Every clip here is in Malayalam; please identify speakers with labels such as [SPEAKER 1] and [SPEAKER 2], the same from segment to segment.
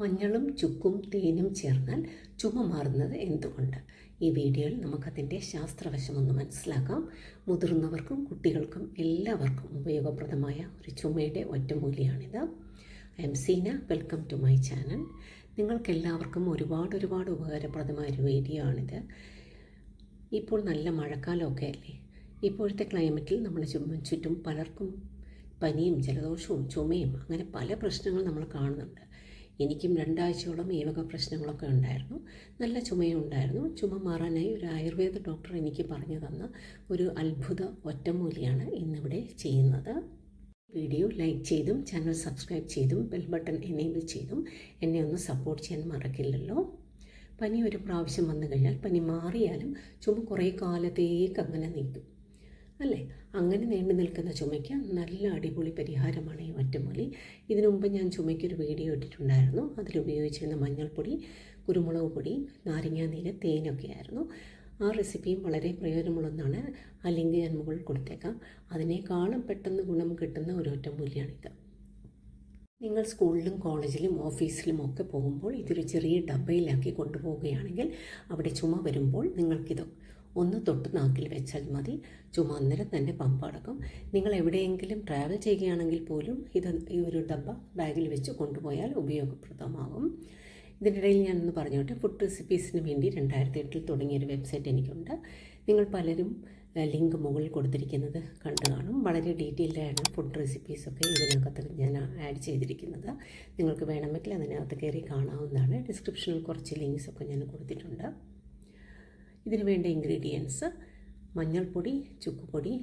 [SPEAKER 1] മഞ്ഞളും ചുക്കും തേനും ചേർന്നാൽ ചുമ മാറുന്നത് എന്തുകൊണ്ട്? ഈ വീഡിയോയിൽ നമുക്കതിൻ്റെ ശാസ്ത്രവശമൊന്ന് മനസ്സിലാക്കാം. മുതിർന്നവർക്കും കുട്ടികൾക്കും എല്ലാവർക്കും ഉപയോഗപ്രദമായ ഒരു ചുമയുടെ ഒറ്റമൂലിയാണിത്. I am Seena. Welcome to my channel. നിങ്ങൾക്കെല്ലാവർക്കും ഒരുപാട് ഉപകാരപ്രദമായ ഒരു വീഡിയോ ആണിത്. ഇപ്പോൾ നല്ല മഴക്കാലമൊക്കെ അല്ലേ? ഇപ്പോഴത്തെ ക്ലൈമറ്റിൽ നമ്മുടെ ചുറ്റും പലർക്കും പനിയും ജലദോഷവും ചുമയും അങ്ങനെ പല പ്രശ്നങ്ങൾ നമ്മൾ കാണുന്നുണ്ട്. എനിക്കും 2 ആഴ്ചയോളം ഈ വക പ്രശ്നങ്ങളൊക്കെ ഉണ്ടായിരുന്നു. നല്ല ചുമയും ഉണ്ടായിരുന്നു. ചുമ മാറാനായി ഒരു ആയുർവേദ ഡോക്ടർ എനിക്ക് പറഞ്ഞു തന്ന ഒരു അത്ഭുത ഒറ്റമൂലിയാണ് ഇന്നിവിടെ ചെയ്യുന്നത്. വീഡിയോ ലൈക്ക് ചെയ്തും ചാനൽ സബ്സ്ക്രൈബ് ചെയ്തും ബെൽ ബട്ടൺ എനേബിൾ ചെയ്തും എന്നെ ഒന്ന് സപ്പോർട്ട് ചെയ്യാൻ മറക്കില്ലല്ലോ. പനി ഒരു പ്രാവശ്യം വന്നു കഴിഞ്ഞാൽ പനി മാറിയാലും ചുമ കുറേ കാലത്തേക്ക് അങ്ങനെ നിൽക്കും അല്ലേ? അങ്ങനെ നീണ്ടു നിൽക്കുന്ന ചുമയ്ക്ക് നല്ല അടിപൊളി പരിഹാരമാണ് ഈ ഒറ്റമൂലി. ഇതിനു മുമ്പ് ഞാൻ ചുമയ്ക്കൊരു വീഡിയോ ഇട്ടിട്ടുണ്ടായിരുന്നു. അതിലുപയോഗിച്ചിരുന്ന മഞ്ഞൾപ്പൊടി, കുരുമുളക് പൊടി, നാരങ്ങാനീര്, തേനൊക്കെ ആയിരുന്നു. ആ റെസിപ്പിയും വളരെ പ്രയോജനമുള്ളതാണ്. ആ ലിങ്ക് ഞാൻ മുകളിൽ കൊടുത്തേക്കാം. അതിനേക്കാളും പെട്ടെന്ന് ഗുണം കിട്ടുന്ന ഒരു ഒറ്റമൂലിയാണിത്. നിങ്ങൾ സ്കൂളിലും കോളേജിലും ഓഫീസിലും ഒക്കെ പോകുമ്പോൾ ഇതൊരു ചെറിയ ഡബ്ബയിലാക്കി കൊണ്ടുപോവുകയാണെങ്കിൽ അവിടെ ചുമ വരുമ്പോൾ നിങ്ങൾക്കിത് ഒന്ന് തൊട്ട് നാക്കിൽ വെച്ചാൽ മതി. ചുമ അന്നേരം തന്നെ പമ്പടക്കും. നിങ്ങൾ എവിടെയെങ്കിലും ട്രാവൽ ചെയ്യുകയാണെങ്കിൽ പോലും ഈ ഒരു ഡബ്ബ ബാഗിൽ വെച്ച് കൊണ്ടുപോയാൽ ഉപയോഗപ്രദമാകും. ഇതിനിടയിൽ ഞാനൊന്ന് പറഞ്ഞോട്ടെ, ഫുഡ് റെസിപ്പീസിന് വേണ്ടി 2008 തുടങ്ങിയൊരു വെബ്സൈറ്റ് എനിക്കുണ്ട്. നിങ്ങൾ പലരും ലിങ്ക് മുകളിൽ കൊടുത്തിരിക്കുന്നത് കണ്ടു കാണും. വളരെ ഡീറ്റെയിൽഡായാണ് ഫുഡ് റെസിപ്പീസൊക്കെ ഇതിനകത്ത് ഞാൻ ആഡ് ചെയ്തിരിക്കുന്നത്. നിങ്ങൾക്ക് വേണമെങ്കിൽ അതിനകത്ത് കയറി കാണാവുന്നതാണ്. ഡിസ്ക്രിപ്ഷനിൽ കുറച്ച് ലിങ്ക്സൊക്കെ ഞാൻ കൊടുത്തിട്ടുണ്ട്. ഇതിന് വേണ്ട ഇൻഗ്രീഡിയൻസ് മഞ്ഞൾപ്പൊടി, ചുക്കുപൊടി,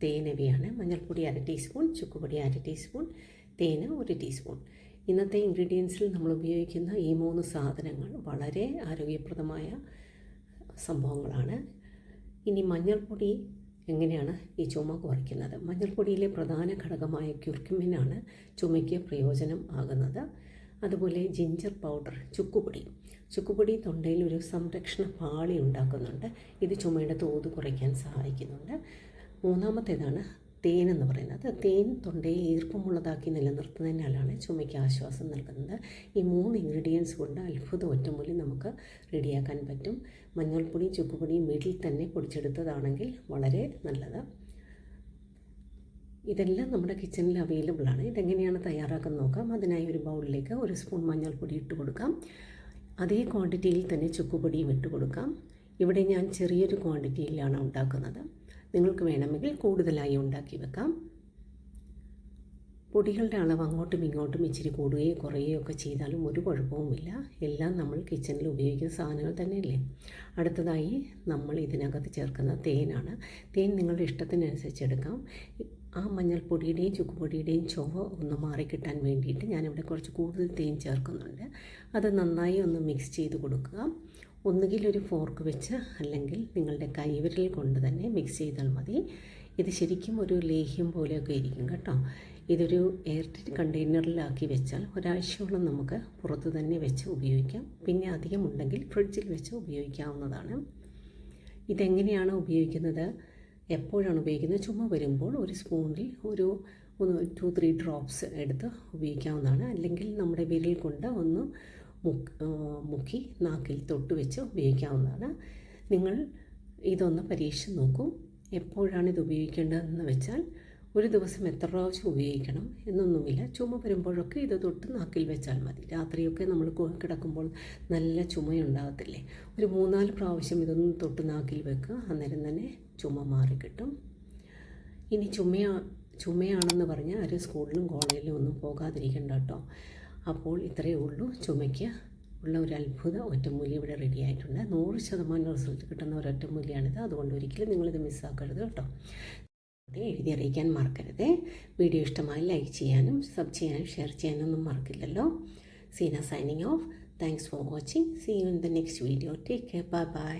[SPEAKER 1] തേൻ ഇവയാണ്. മഞ്ഞൾപ്പൊടി 1/2 ടീസ്പൂൺ, ചുക്കുപൊടി 1/2 ടീസ്പൂൺ, തേന് 1 ടീസ്പൂൺ. ഇന്നത്തെ ഇൻഗ്രീഡിയൻസിൽ നമ്മൾ ഉപയോഗിക്കുന്ന ഈ 3 സാധനങ്ങൾ വളരെ ആരോഗ്യപ്രദമായ സംഭവങ്ങളാണ്. ഇനി മഞ്ഞൾപ്പൊടി എങ്ങനെയാണ് ഈ ചുമ കുറയ്ക്കുന്നത്? മഞ്ഞൾപ്പൊടിയിലെ പ്രധാന ഘടകമായ ക്യുർക്യുമിനാണ് ചുമയ്ക്ക് പ്രയോജനം ആകുന്നത്. അതുപോലെ ജിഞ്ചർ പൗഡർ, ചുക്കുപൊടി തൊണ്ടയിൽ ഒരു സംരക്ഷണ പാളി ഉണ്ടാക്കുന്നുണ്ട്. ഇത് ചുമയുടെ തോത് കുറയ്ക്കാൻ സഹായിക്കുന്നുണ്ട്. മൂന്നാമത്തേതാണ് തേൻ എന്ന് പറയുന്നത്. തേൻ തൊണ്ടയെ ഈർപ്പമുള്ളതാക്കി നിലനിർത്തുന്നതിനാലാണ് ചുമയ്ക്ക് ആശ്വാസം നൽകുന്നത്. ഈ 3 ഇൻഗ്രീഡിയൻസ് കൊണ്ട് അത്ഭുത ഒറ്റമൂലി നമുക്ക് റെഡിയാക്കാൻ പറ്റും. മഞ്ഞൾപ്പൊടി, ചുക്കുപൊടി വീട്ടിൽ തന്നെ പൊടിച്ചെടുത്തതാണെങ്കിൽ വളരെ നല്ലത്. ഇതെല്ലാം നമ്മുടെ കിച്ചണിൽ അവൈലബിൾ ആണ്. ഇതെങ്ങനെയാണ് തയ്യാറാക്കുന്നത് നോക്കാം. അതിനായി ഒരു ബൗളിലേക്ക് 1 സ്പൂൺ മഞ്ഞൾപ്പൊടി ഇട്ട് കൊടുക്കാം. അതേ ക്വാണ്ടിറ്റിയിൽ തന്നെ ചുക്കുപൊടിയും ഇട്ട് കൊടുക്കാം. ഇവിടെ ഞാൻ ചെറിയൊരു ക്വാണ്ടിറ്റിയിലാണ് ഉണ്ടാക്കുന്നത്. നിങ്ങൾക്ക് വേണമെങ്കിൽ കൂടുതലായി ഉണ്ടാക്കി വെക്കാം. പൊടികളുടെ അളവ് അങ്ങോട്ടും ഇങ്ങോട്ടും ഇച്ചിരി കൂടുകയോ കുറയുകയോ ഒക്കെ ചെയ്താലും ഒരു കുഴപ്പവുമില്ല. എല്ലാം നമ്മൾ കിച്ചണിൽ ഉപയോഗിക്കുന്ന സാധനങ്ങൾ തന്നെയല്ലേ. അടുത്തതായി നമ്മൾ ഇതിനകത്ത് ചേർക്കുന്ന തേനാണ്. തേൻ നിങ്ങളുടെ ഇഷ്ടത്തിനനുസരിച്ച് എടുക്കാം. ആ മഞ്ഞൾപ്പൊടിയുടെയും ചുക്കുപൊടിയുടെയും ചുവ ഒന്ന് മാറിക്കിട്ടാൻ വേണ്ടിയിട്ട് ഞാനിവിടെ കുറച്ച് കൂടുതൽ തേൻ ചേർക്കുന്നുണ്ട്. അത് നന്നായി ഒന്ന് മിക്സ് ചെയ്ത് കൊടുക്കുക. ഒന്നുകിൽ ഒരു ഫോർക്ക് വെച്ച് അല്ലെങ്കിൽ നിങ്ങളുടെ കൈവിരൽ കൊണ്ട് തന്നെ മിക്സ് ചെയ്താൽ മതി. ഇത് ശരിക്കും ഒരു ലേഹ്യം പോലെയൊക്കെ ഇരിക്കും കേട്ടോ. ഇതൊരു എയർടൈറ്റ് കണ്ടെയ്നറിലാക്കി വെച്ചാൽ ഒരാഴ്ചയോളം നമുക്ക് പുറത്ത് തന്നെ വെച്ച് ഉപയോഗിക്കാം. പിന്നെ അധികമുണ്ടെങ്കിൽ ഫ്രിഡ്ജിൽ വെച്ച് ഉപയോഗിക്കാവുന്നതാണ്. ഇതെങ്ങനെയാണ് ഉപയോഗിക്കുന്നത്, എപ്പോഴാണ് ഉപയോഗിക്കുന്നത്? ചുമ വരുമ്പോൾ ഒരു സ്പൂണിൽ ഒരു 2-3 ഡ്രോപ്സ് എടുത്ത് ഉപയോഗിക്കാവുന്നതാണ്. അല്ലെങ്കിൽ നമ്മുടെ വിരൽ കൊണ്ട് ഒന്ന് മുക്കി നാക്കിൽ തൊട്ട് വെച്ച് ഉപയോഗിക്കാവുന്നതാണ്. നിങ്ങൾ ഇതൊന്ന് പരീക്ഷിച്ച് നോക്കൂ. എപ്പോഴാണ് ഇത് ഉപയോഗിക്കേണ്ടതെന്ന് വെച്ചാൽ ഒരു ദിവസം എത്ര പ്രാവശ്യം ഉപയോഗിക്കണം എന്നൊന്നുമില്ല. ചുമ വരുമ്പോഴൊക്കെ ഇത് തൊട്ട് നാക്കിൽ വെച്ചാൽ മതി. രാത്രിയൊക്കെ നമ്മൾ കിടക്കുമ്പോൾ നല്ല ചുമയുണ്ടാകത്തില്ലേ? ഒരു 3-4 പ്രാവശ്യം ഇതൊന്ന് തൊട്ട് നാക്കിൽ വെക്കുക. അന്നേരം തന്നെ ചുമ മാറിക്കിട്ടും. ഇനി ചുമയാണെന്ന് പറഞ്ഞാൽ ആരും സ്കൂളിലും കോളേജിലും ഒന്നും പോകാതിരിക്കണ്ട കേട്ടോ. അപ്പോൾ ഇത്രയേ ഉള്ളൂ. ചുമയ്ക്ക് ഉള്ള ഒരു അത്ഭുത ഒറ്റമൂലി ഇവിടെ റെഡി ആയിട്ടുണ്ട്. 100% റിസൾട്ട് കിട്ടുന്ന ഒരു ഒറ്റമൂലിയാണിത്. അതുകൊണ്ട് ഒരിക്കലും നിങ്ങളിത് മിസ്സാക്കരുത് കേട്ടോ. എഴുതി അറിയിക്കാൻ മറക്കരുത്. വീഡിയോ ഇഷ്ടമായി ലൈക്ക് ചെയ്യാനും സബ് ചെയ്യാനും ഷെയർ ചെയ്യാനൊന്നും മറക്കില്ലല്ലോ. Seena signing off. Thanks for watching. See you in the next video. Take care. By.